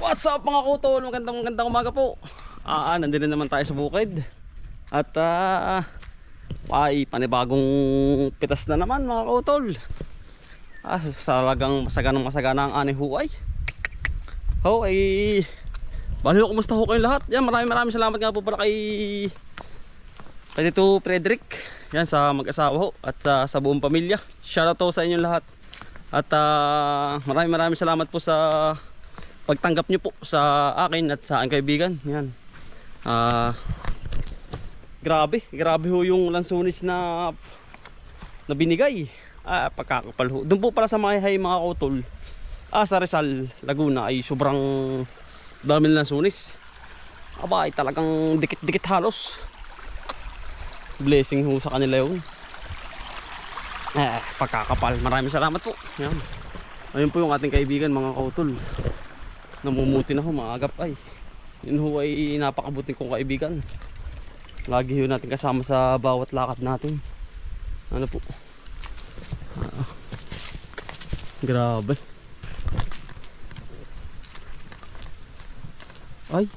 What's up mga kutol? Magandang umaga po. Nandito naman tayo sa bukid. At ay panibagong pitas na naman mga kutol. Salagang masagana ang ani huay. Bali ho, kumusta ho kayong lahat? Yan, maraming salamat nga po pala kay Tito Frederick. Yan, sa mag-asawa ho at sa buong pamilya. Shoutout to sa inyong lahat. At maraming salamat po sa pagtanggap nyo po sa akin at sa aking kaibigan. Yan. Grabe ho yung lansunis na binigay. Pagkakapal ho. Doon po pala sa Mayhay mga kutol. Sa Rizal, Laguna ay sobrang dami ng lansunis. Ay talagang dikit-dikit halos. Blessing ho sa kanila yun. Pagkakapal. Maraming salamat po. Yan. Ayun po yung ating kaibigan mga kutol. Namumuti na ho mga agap ay. Yun ho ay napakabuting kong kaibigan. Lagi ho natin kasama sa bawat lakad natin. Ano po. Grabe. Ay,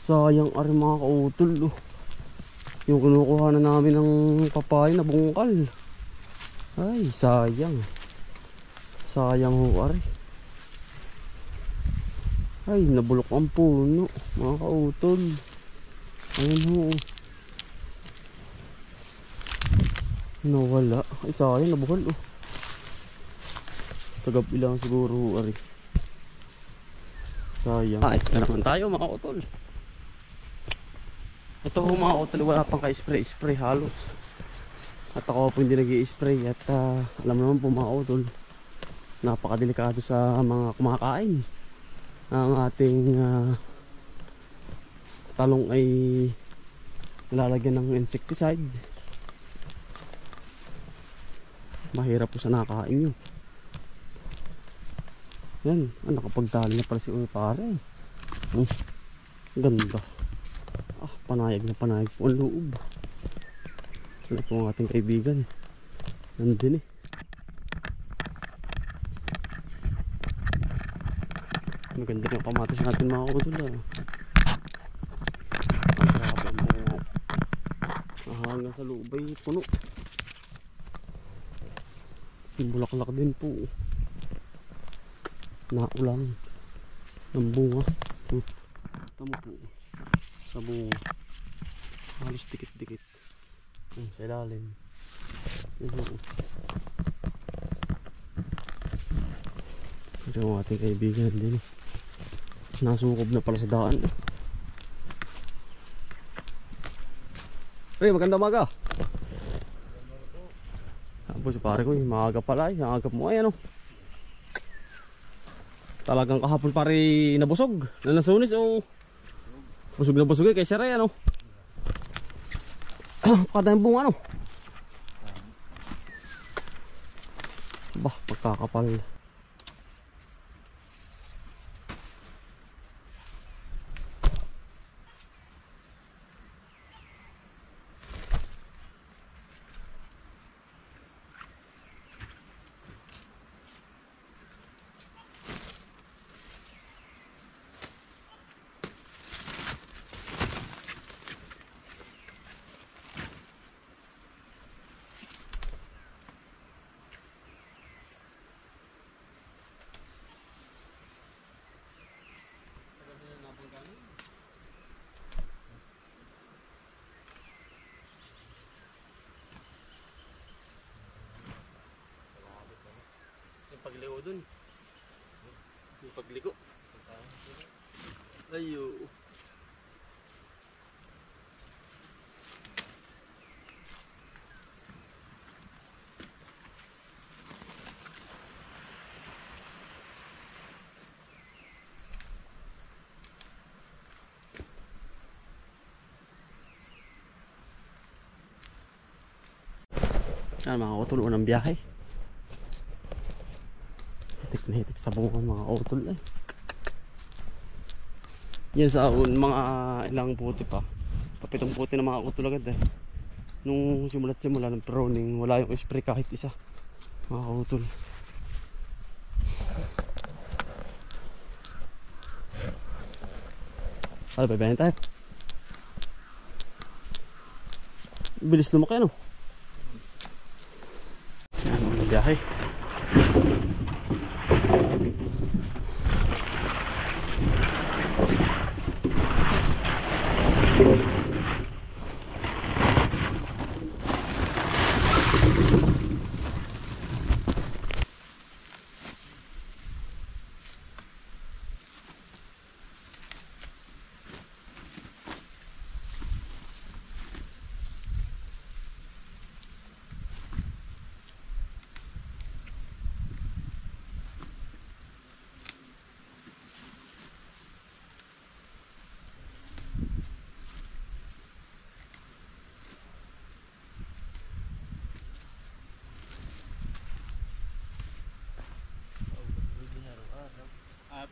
sayang ari mga kautol. Yung kinukuha na namin ng papaya na bungkal. Ay, sayang. Sayang ho ari. Ay, nabulok ang puno mga kautol. Ayun ho. Nawala. Ay, sayang, nabuhal Tagab ilang siguro ari. Sayang. Ito na naman tayo mga kautol. Ito ho mga kautol, wala pang ka-spray halos. At ako po hindi nag-i-spray. At alam naman po mga kautol, napakadelikado sa mga kumakain. Ang ating talong ay lalagyan ng insecticide. Mahirap po sa nakakain nyo. Yan, nakapagdali na pala si Uy pare. Ganda. Panayag na panayag po ang loob. Sila po ang ating kaibigan. Nandun Maganda yung kamatis natin mga kutol Grabe ang bunga. Hanggang sa loob ay puno. Yung bulaklak din po. Naulan ng bunga. Tama po sa bunga. Halos dikit-dikit. Sa ilalim. Ito ang ating kaibigan din. Nasukob na pala sa daan. Maganda umaga. Tapos pare ko, maaga pala. Ang agap mo ay talagang kahapon pare nabusog. Nanasunis busog na busog kay Saray Pakadang bunga pagkakapal. Pagligo dun. Yung pagligo. Ayo. Mga kutol, unang biyahe. Hitik sa bunga mga utol Yan sa mga ilang puti pa. Papitong puti na mga utol agad Nung simula ng pruning, wala yung spray kahit isa. Mga utol. Ay, babayan tayo. Bilis lumaki ano. Yan, mga biyahe.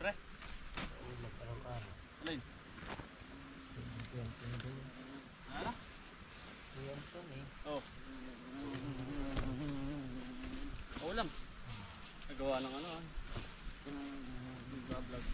Pre? Alin? Ano? Oh. Oo lang. Nagawa ng ano ah. Vlog.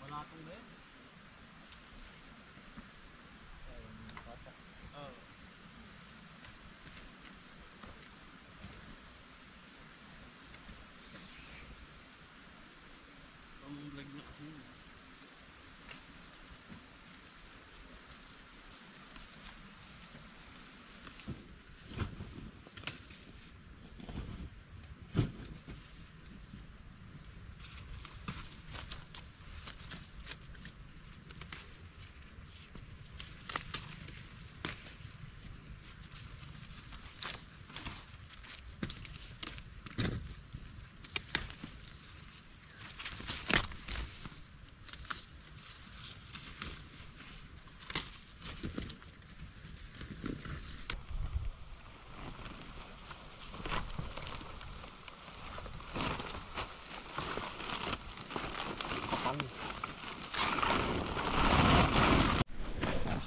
Wala tong ba? Oh. Ang vlog niya kasi.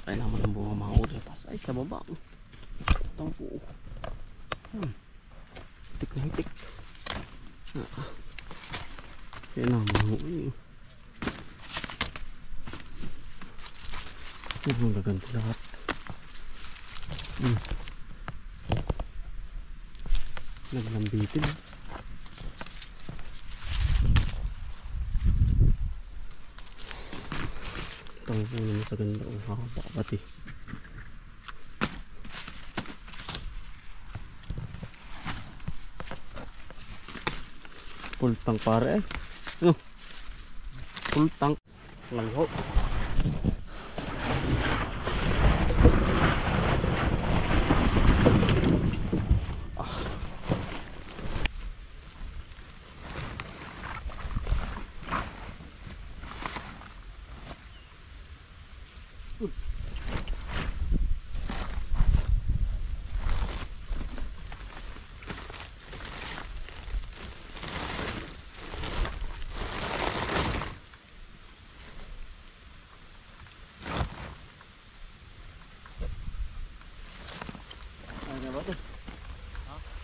Kailangan ng bunga mga uritas. Ay, sa baba. Itong po. Hitik na hitik. Kailangan mga uri. Ang gaganda lahat. Naglambitin. Itong po naman sa ganda. Ang haba pati. Full tank pare eh. Ano? Full tank. Langho.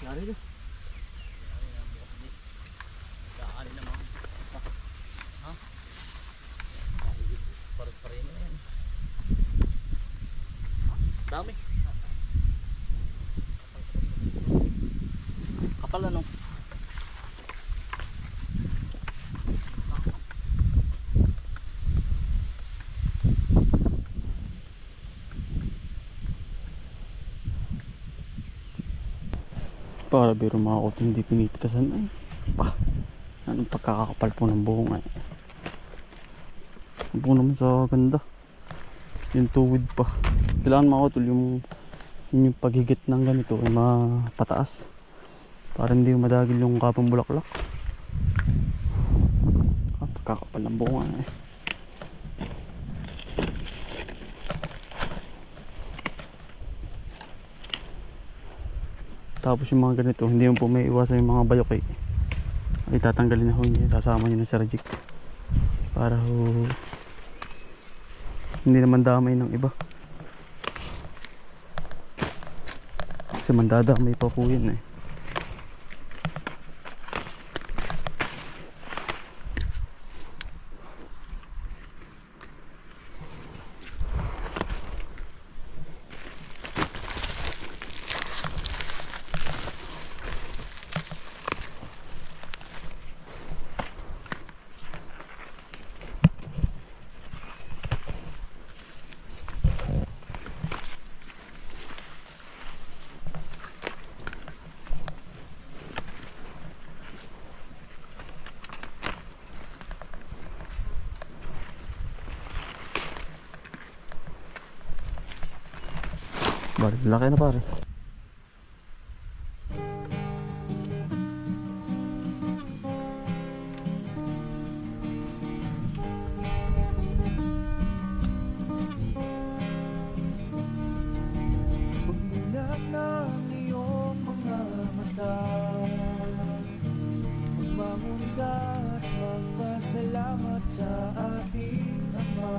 Lari na. Lari na mga. Ha? Pares-pares na yan. Dami. Kapal ano? Para biro mga kot hindi pinititasan ay pa anong pagkakakapal po ng buhong ay ang buhong naman sa ganda yung tuwid pa kailangan mga kot yung paghigit ng ganito ay mapataas para hindi madagil yung kapang bulaklak ang pagkakapal ng buhong ay tapos yung mga ganito hindi mo po may iwasan yung mga bayok eh ay tatanggalin na ho niya, sasama niya ng sarjik para ho hindi naman damay ng iba kasi mandadamay pa po yun eh. Balik, laki na pare. Pagmulat ng iyong mga mata, magbangon ka at magpasalamat sa ating Ama.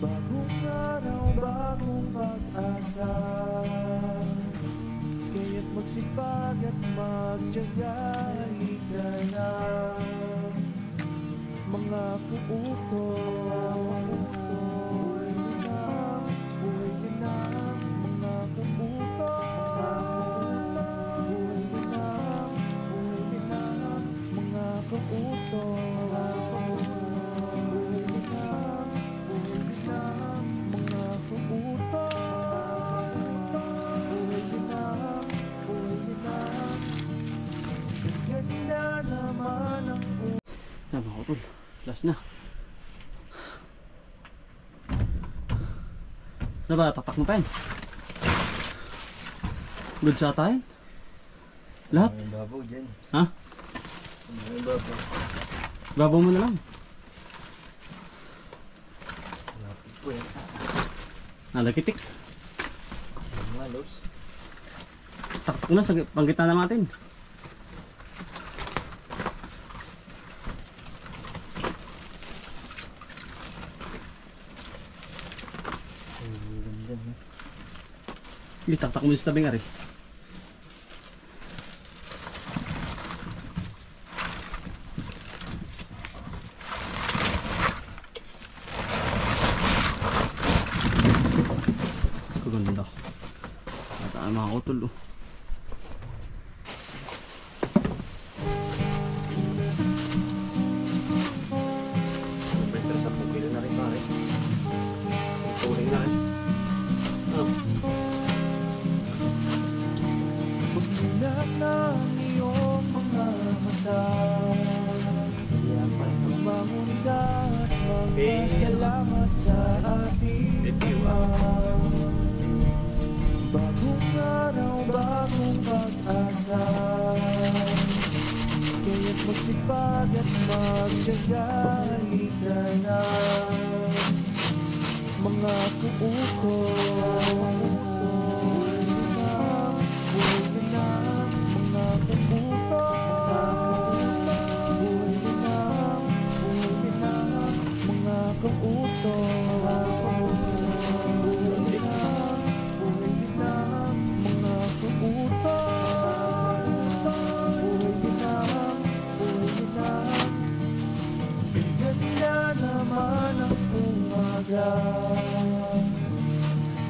Bagong araw, bagong pag-asa, kaya't magsipag at magtiyaga. Halika na, mga kuutoy, buhay na, buhay na, mga kuutoy, buhay na, buhay na, mga kuutoy. Yan mga utol, last na. Ano ba, tatak mo pa yan? Good sa tayo? Lahat? May babaw dyan. Ha? May babaw. Babaw mo na lang. Lapit po eh. Nalakitik. Mga loves. Tatak mo na sa panggitna na natin. Hindi, taktak mo sa tabi nga rin. Kaganda. At ang mga utol oh. Pwede sa pagkilo na rin pare. Tuling na rin. Pagmulat ng iyong mga mata, magbangon ka at magpasalamat sa ating Ama. Bagong araw, bagong pag-asa, kaya't magsipag at magtiyaga. Halika na, mga kuutoy,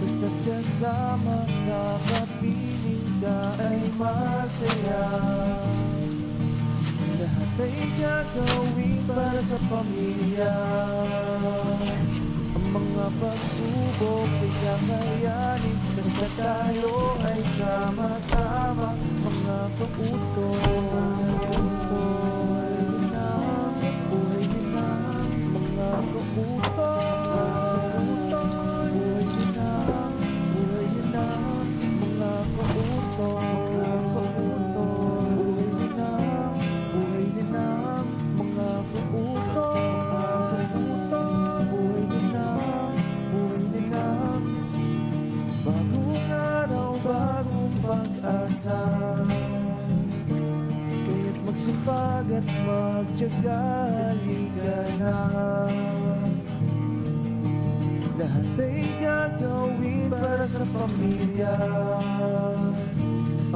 basta't kasama ka, kapiling ka ay masaya. Lahat ay gagawin para sa pamilya. Ang mga pagsubok ay kakayanin, basta tayo ay sama-sama. Mga kautoy, buhay na, buhay na, mga kautoy. magsipag at magtiyaga, halika na. Lahat ay gagawin para sa pamilya.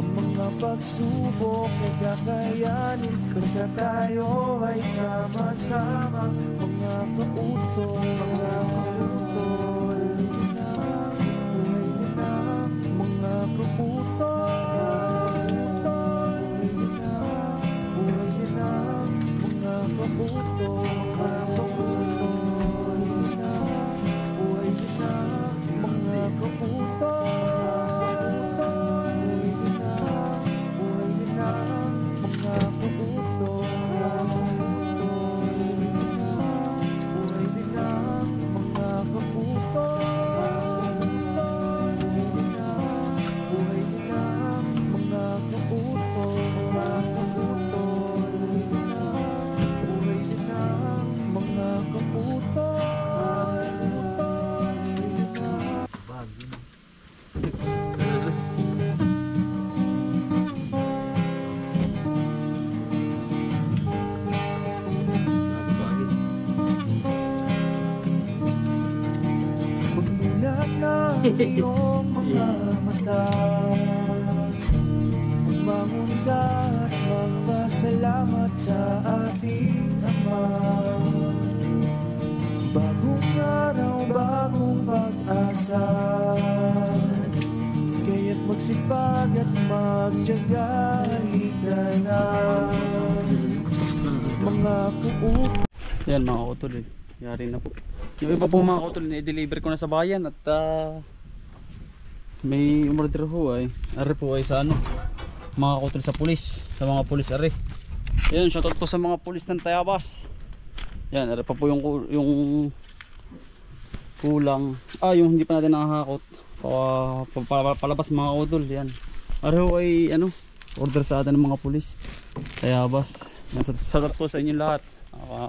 Ang mga pagsubok ay kakayanin, basta tayo ay sama-sama. Mga kautol, mga kautol, mga kautol, mga kautol. Iyong mga mata, magbangon ka at magpasalamat sa ating Ama. Bagong araw, bagong pag-asa, kaya't magsipag at magtiyaga, halika na. Mga kuut. Yan mga kautol eh. Yari na po. Yung iba po mga kautol, i-deliver ko na sa bayan at may umorder ho ay. Ari po ay sa ano, mga kautol sa pulis, sa mga pulis ari. Yan, shoutout po sa mga pulis ng Tayabas. Yan, ari pa po yung kulang. Yung hindi pa natin nakahakot. Palabas mga kautol, yan. Ari ho ay ano, order sa atin ng mga pulis Tayabas. Yan, shoutout po sa inyo lahat.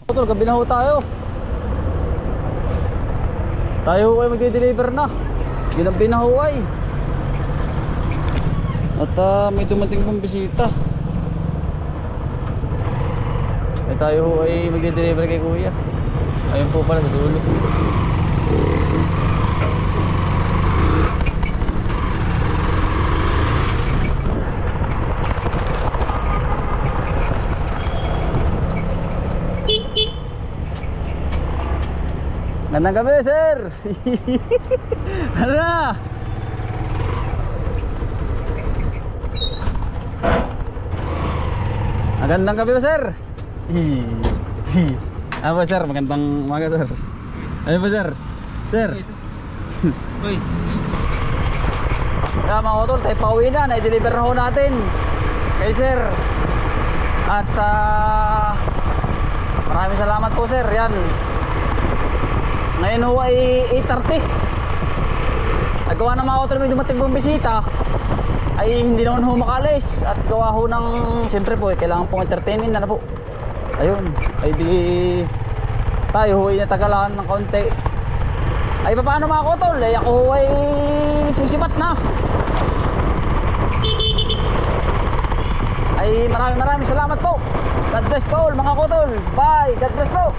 Kautol, gabi na ho tayo. Tayo ay magde-deliver na. Ginabi na huway. At may dumating pong bisita. Ay tayo ay magde-deliver kay kuya. Ayun po pala sa dulo. Gandang gabi, sir. Ano na? Magandang gabi ba, sir? Ano ba, sir? Magandang umaga, sir. Ano ba, sir? Sir. Uy. Kaya mga kautol, tayo pauwi na. Na-deliver na ho natin kay sir. At maraming salamat po, sir. Yan. Ngayon ho ay 8:30. Nagawa ng mga kautol, may dumating pong bisita. Ay hindi naman ho makalis. At gawa ho ng, siyempre po, kailangan pong entertainment na po. Ayun. Ay di tayo ho ay natagalan ng konti. Ay paano mga kautol? Ay ako ho ay sisipat na. Ay maraming salamat po. God bless po all mga kautol. Bye. God bless po.